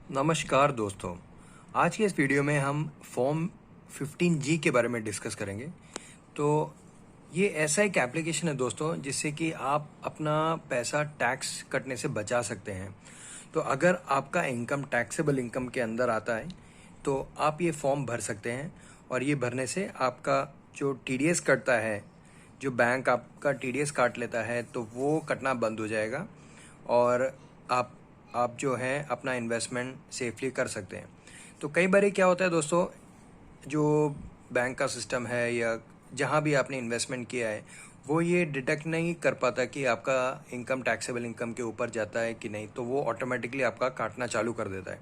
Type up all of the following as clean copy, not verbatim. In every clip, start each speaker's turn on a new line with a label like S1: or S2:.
S1: नमस्कार दोस्तों। आज के इस वीडियो में हम फॉर्म 15G के बारे में डिस्कस करेंगे। तो ये ऐसा एक एप्लीकेशन है दोस्तों जिससे कि आप अपना पैसा टैक्स कटने से बचा सकते हैं। तो अगर आपका इनकम टैक्सेबल इनकम के अंदर आता है तो आप ये फॉर्म भर सकते हैं और ये भरने से आपका जो टीडीएस कटता है, जो बैंक आपका टीडीएस काट लेता है, तो वो कटना बंद हो जाएगा और आप जो है अपना इन्वेस्टमेंट सेफली कर सकते हैं। तो कई बार क्या होता है दोस्तों, जो बैंक का सिस्टम है या जहाँ भी आपने इन्वेस्टमेंट किया है वो ये डिटेक्ट नहीं कर पाता कि आपका इनकम टैक्सेबल इनकम के ऊपर जाता है कि नहीं, तो वो ऑटोमेटिकली आपका काटना चालू कर देता है।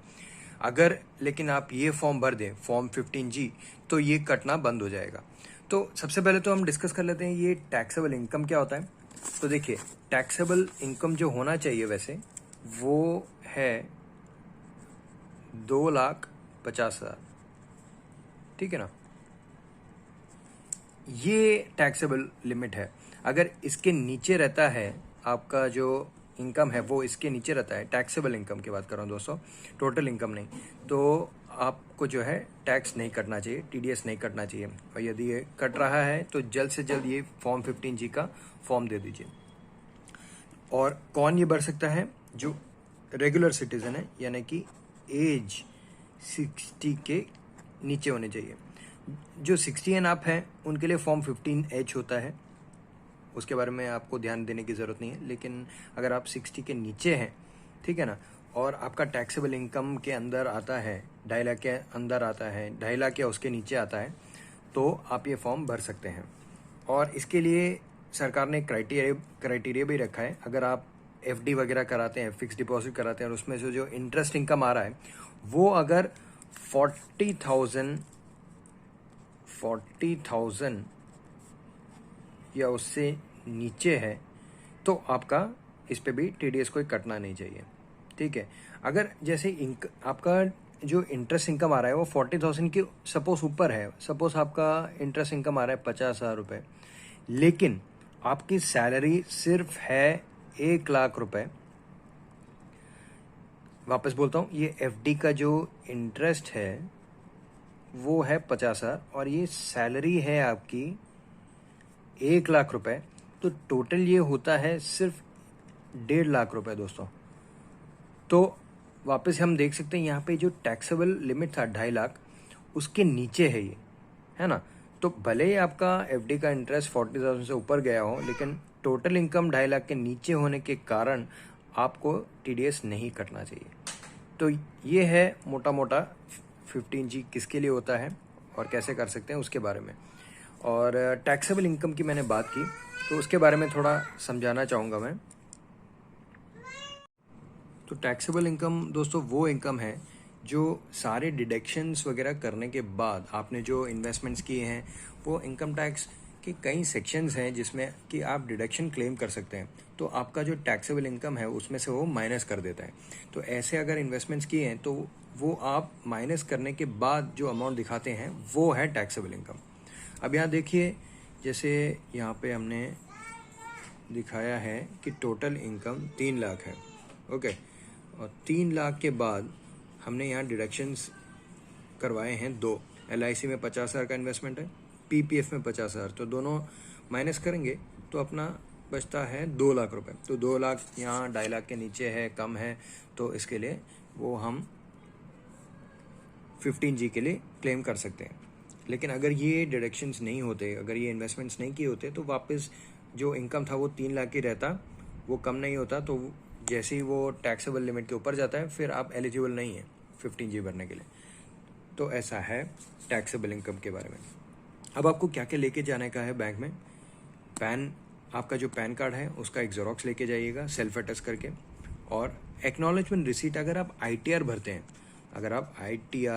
S1: अगर लेकिन आप ये फॉर्म भर दें, फॉर्म 15G, तो ये कटना बंद हो जाएगा। तो सबसे पहले तो हम डिस्कस कर लेते हैं ये टैक्सेबल इनकम क्या होता है। तो देखिए, टैक्सेबल इनकम जो होना चाहिए वैसे वो है 2,50,000, ठीक है ना। ये टैक्सेबल लिमिट है। अगर इसके नीचे रहता है, आपका जो इनकम है वो इसके नीचे रहता है, टैक्सेबल इनकम की बात कर रहा हूँ दोस्तों, टोटल इनकम नहीं, तो आपको जो है टैक्स नहीं कटना चाहिए, टीडीएस नहीं कटना चाहिए। और यदि ये कट रहा है तो जल्द से जल्द ये फॉर्म 15G का फॉर्म दे दीजिए। और कौन ये भर सकता है? जो रेगुलर सिटीजन है, यानी कि एज 60 के नीचे होने चाहिए। जो 60 एंड अप है उनके लिए फॉर्म 15H होता है, उसके बारे में आपको ध्यान देने की ज़रूरत नहीं है। लेकिन अगर आप 60 के नीचे हैं, ठीक है ना, और आपका टैक्सेबल इनकम के अंदर आता है 2.5 लाख के अंदर आता है, 2.5 लाख या उसके नीचे आता है, तो आप ये फॉर्म भर सकते हैं। और इसके लिए सरकार ने क्राइटेरिया भी रखा है। अगर आप एफडी वगैरह कराते हैं, फिक्स डिपॉजिट कराते हैं, और उसमें से जो इंटरेस्ट इनकम आ रहा है वो अगर 40,000 या उससे नीचे है तो आपका इस पे भी टीडीएस कोई कटना नहीं चाहिए, ठीक है। अगर जैसे आपका जो इंटरेस्ट इनकम आ रहा है वो 40,000 के सपोज ऊपर है, सपोज आपका इंटरेस्ट इनकम आ रहा है 50,000 रुपये, लेकिन आपकी सैलरी सिर्फ है 1 लाख रुपए। वापस बोलता हूँ, ये एफडी का जो इंटरेस्ट है वो है 50,000 और ये सैलरी है आपकी 1 लाख रुपए, तो टोटल ये होता है सिर्फ 1.5 लाख रुपए दोस्तों। तो वापस हम देख सकते हैं यहाँ पे जो टैक्सेबल लिमिट था 2.5 लाख, उसके नीचे है ये, है ना। तो भले ही आपका एफडी का इंटरेस्ट 40,000 से ऊपर गया हो, लेकिन टोटल इनकम 2.5 लाख के नीचे होने के कारण आपको टीडीएस नहीं कटना चाहिए। तो ये है मोटा मोटा 15G किसके लिए होता है और कैसे कर सकते हैं उसके बारे में। और टैक्सेबल इनकम की मैंने बात की तो उसके बारे में थोड़ा समझाना चाहूँगा मैं। तो टैक्सेबल इनकम दोस्तों वो इनकम है जो सारे डिडक्शंस वगैरह करने के बाद आपने जो इन्वेस्टमेंट्स किए हैं, वो इनकम टैक्स के कई सेक्शंस हैं जिसमें कि आप डिडक्शन क्लेम कर सकते हैं। तो आपका जो टैक्सेबल इनकम है उसमें से वो माइनस कर देता है। तो ऐसे अगर इन्वेस्टमेंट्स किए हैं तो वो आप माइनस करने के बाद जो अमाउंट दिखाते हैं वो है टैक्सेबल इनकम। अब यहाँ देखिए, जैसे यहाँ पे हमने दिखाया है कि टोटल इनकम 3 लाख है, ओके, और 3 लाख के बाद हमने यहाँ डिडक्शंस करवाए हैं 2। LIC में 50,000 का इन्वेस्टमेंट है, PPF में 50,000, तो दोनों माइनस करेंगे तो अपना बचता है 2 लाख रुपए। तो 2 लाख यहाँ 2.5 लाख के नीचे है, कम है, तो इसके लिए वो हम 15G के लिए क्लेम कर सकते हैं। लेकिन अगर ये डिडक्शंस नहीं होते, अगर ये इन्वेस्टमेंट्स नहीं किए होते, तो वापस जो इनकम था वो 3 लाख ही रहता, वो कम नहीं होता। तो जैसे ही वो टैक्सेबल लिमिट के ऊपर जाता है फिर आप एलिजिबल नहीं है 15G भरने के लिए। तो ऐसा है टैक्सेबल इनकम के बारे में। अब आपको क्या क्या लेके जाने का है बैंक में? आपका जो पैन कार्ड है उसका एक ज़ेरॉक्स लेके जाइएगा सेल्फ अटेस्ट करके, और एक्नॉलेजमेंट रिसीट। अगर आप ITR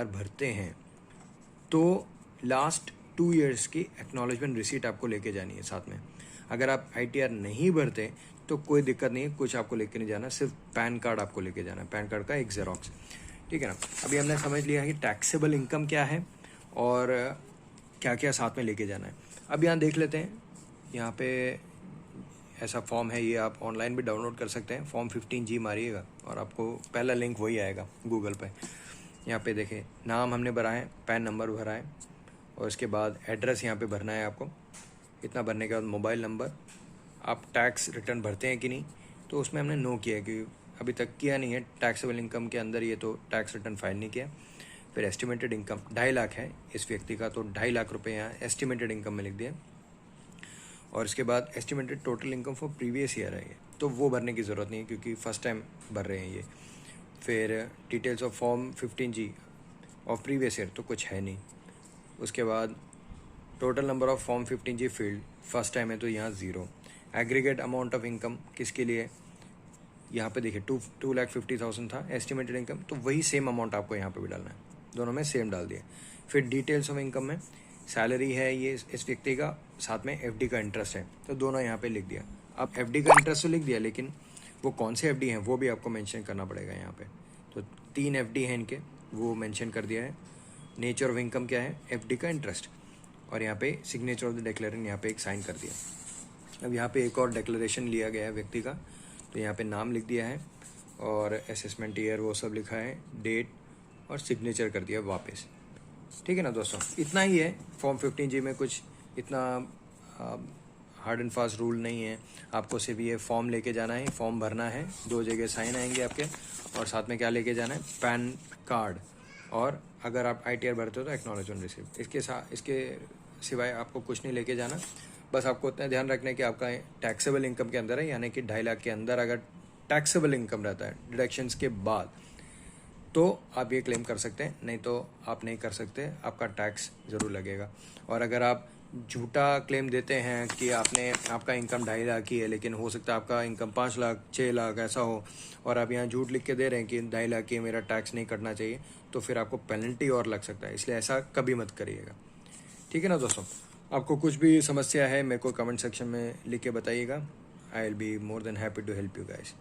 S1: भरते हैं तो लास्ट 2 ईयर्स की एक्नॉलेजमेंट रिसीट आपको लेके जानी है साथ में। अगर आप ITR नहीं भरते तो कोई दिक्कत नहीं है, कुछ आपको लेके नहीं जाना, सिर्फ पैन कार्ड आपको लेके जाना है, पैन कार्ड का एक ज़ेरॉक्स, ठीक है ना। अभी हमने समझ लिया है कि टैक्सेबल इनकम क्या है और क्या क्या साथ में लेके जाना है। अब यहाँ देख लेते हैं, यहाँ पे ऐसा फॉर्म है, ये आप ऑनलाइन भी डाउनलोड कर सकते हैं। फॉर्म 15G मारिएगा और आपको पहला लिंक वही आएगा गूगल पे। यहाँ पे देखें, नाम हमने भरा है, पैन नंबर भरा है, और इसके बाद एड्रेस यहाँ पे भरना है आपको। इतना भरने के बाद मोबाइल नंबर। आप टैक्स रिटर्न भरते हैं कि नहीं, तो उसमें हमने नो किया है कि अभी तक किया नहीं है टैक्सेबल इनकम के अंदर, ये तो टैक्स रिटर्न फाइल नहीं किया। फिर एस्टिमेटेड इनकम 2.5 लाख है इस व्यक्ति का, तो 2.5 लाख रुपए यहाँ एस्टिमेटेड इनकम में लिख दिया। और इसके बाद estimated total income for previous year है ये, तो वो भरने की ज़रूरत नहीं है क्योंकि फर्स्ट टाइम भर रहे हैं ये। फिर details of form 15G of previous year, तो कुछ है नहीं। उसके बाद total number of form 15G field, first time है तो यहाँ 0। एग्रीगेट अमाउंट ऑफ इनकम किसके लिए, यहाँ पे देखिए 2,50,000 था एस्टिमेटेड इनकम, तो वही सेम अमाउंट आपको यहाँ पे भी डालना है, दोनों में सेम डाल दिया। फिर डिटेल्स ऑफ इनकम में सैलरी है ये इस व्यक्ति का, साथ में FD का इंटरेस्ट है, तो दोनों यहाँ पे लिख दिया। अब FD का इंटरेस्ट तो लिख दिया, लेकिन वो कौन से FD हैं वो भी आपको मेंशन करना पड़ेगा यहाँ पे। तो 3 FD हैं इनके, वो मेंशन कर दिया है। नेचर ऑफ इनकम क्या है, FD का इंटरेस्ट, और यहाँ पे सिग्नेचर ऑफ द डिक्लेरेशन यहाँ पे एक साइन कर दिया। अब यहाँ पे एक और डिक्लेरेशन लिया गया है व्यक्ति का, तो यहाँ पे नाम लिख दिया है और असेसमेंट ईयर वो सब लिखा है, डेट और सिग्नेचर कर दिया वापस। ठीक है ना दोस्तों, इतना ही है फॉर्म 15G में, कुछ इतना हार्ड एंड फास्ट रूल नहीं है। आपको सिर्फ ये फॉर्म लेके जाना है, फॉर्म भरना है, 2 जगह साइन आएंगे आपके, और साथ में क्या लेके जाना है, पैन कार्ड, और अगर आप ITR भरते हो तो एक्नॉलेजमेंट रिसिप्ट। इसके सिवाय आपको कुछ नहीं लेके जाना। बस आपको उतना ध्यान रखना है कि आपका टैक्सेबल इनकम के अंदर है, यानी कि 2.5 लाख के अंदर अगर टैक्सेबल इनकम रहता है डिडक्शंस के बाद, तो आप ये क्लेम कर सकते हैं, नहीं तो आप नहीं कर सकते, आपका टैक्स ज़रूर लगेगा। और अगर आप झूठा क्लेम देते हैं कि आपका इनकम 2.5 लाख ही है, लेकिन हो सकता है आपका इनकम 5 लाख 6 लाख ऐसा हो, और आप यहाँ झूठ लिख के दे रहे हैं कि 2.5 लाख की मेरा टैक्स नहीं कटना चाहिए, तो फिर आपको पेनल्टी और लग सकता है। इसलिए ऐसा कभी मत करिएगा। ठीक है ना दोस्तों, आपको कुछ भी समस्या है मेरे को कमेंट सेक्शन में लिख के बताइएगा। I will be more than happy to help you guys.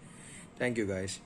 S1: Thank you guys.